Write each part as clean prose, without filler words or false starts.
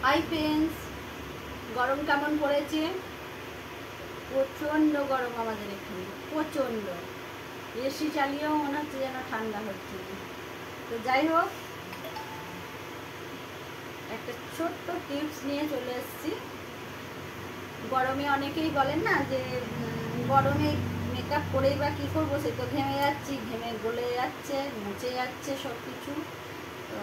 Hi friends, গরম কেমন পড়েছে? প্রচণ্ড গরম আমাদের এখানে, প্রচণ্ড। এসি চালিয়েও মনে হচ্ছে যেন ঠান্ডা হচ্ছে না। তো যাই হোক, একটা ছোট্ট টিপস নিয়ে চলে এসেছি। গরমে অনেকেই বলেন না যে গরমে মেকআপ করেই বা কী করবো, সে তো ঘেমে যাচ্ছি, ঘেমে গলে যাচ্ছে, মুছে যাচ্ছে সব কিছু। তো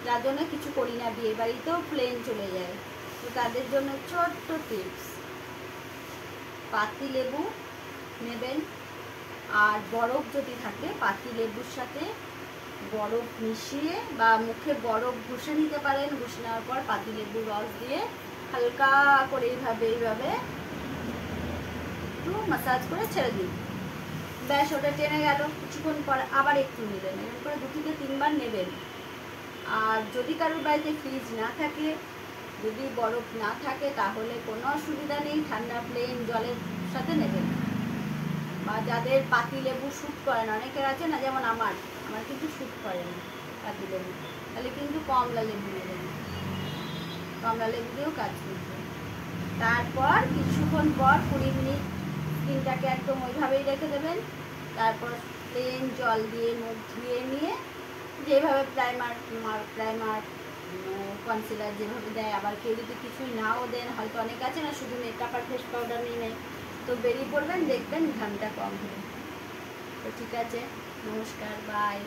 যার জন্য কিছু করি না, বিয়ে বাড়িতেও প্লেন চলে যায়। তো তাদের জন্য ছোট্ট টিপস, পাতি লেবু নেবেন, আর বরফ যদি থাকে পাতি লেবুর সাথে বরফ মিশিয়ে বা মুখে বরফ ঘষে নিতে পারেন। ঘষে নেওয়ার পর পাতি লেবুর রস দিয়ে হালকা করে এইভাবে একটু মাসাজ করে ছেড়ে দিন। ব্যাস, ওটা টেনে গেল। কিছুক্ষণ পর আবার একটু নেবেন, এরকম করে 2 থেকে 3 বার নেবেন। আর যদি কারোর বাড়িতে ফ্রিজ না থাকে, যদি বরফ না থাকে, তাহলে কোনো অসুবিধা নেই, ঠান্ডা প্লেন জলের সাথে নেবেন। বা যাদের পাতি লেবু শ্যুট করে না, অনেকের আছে না, যেমন আমার কিন্তু শ্যুট করে না পাতি লেবু, তাহলে কিন্তু কমলা লেবু নেবেন। কমলা লেবু দিয়েও কাজ করবে। তারপর কিছুক্ষণ পর 20 মিনিট স্কিনটাকে একদম ওইভাবেই রেখে দেবেন। তারপর প্লেন জল দিয়ে মুখ ধুয়ে নিয়ে যেভাবে প্রাইমার কনসিলার যেভাবে দেয়, আবার কেউ যদি কিছুই নাও দেন, হয়তো অনেক আছে না শুধু মেকআপ আর ফেস পাউডার নিয়ে নেয়, তো বেরিয়ে পড়বেন, দেখবেন ঘামটা কম হবে। তো ঠিক আছে, নমস্কার, বাই।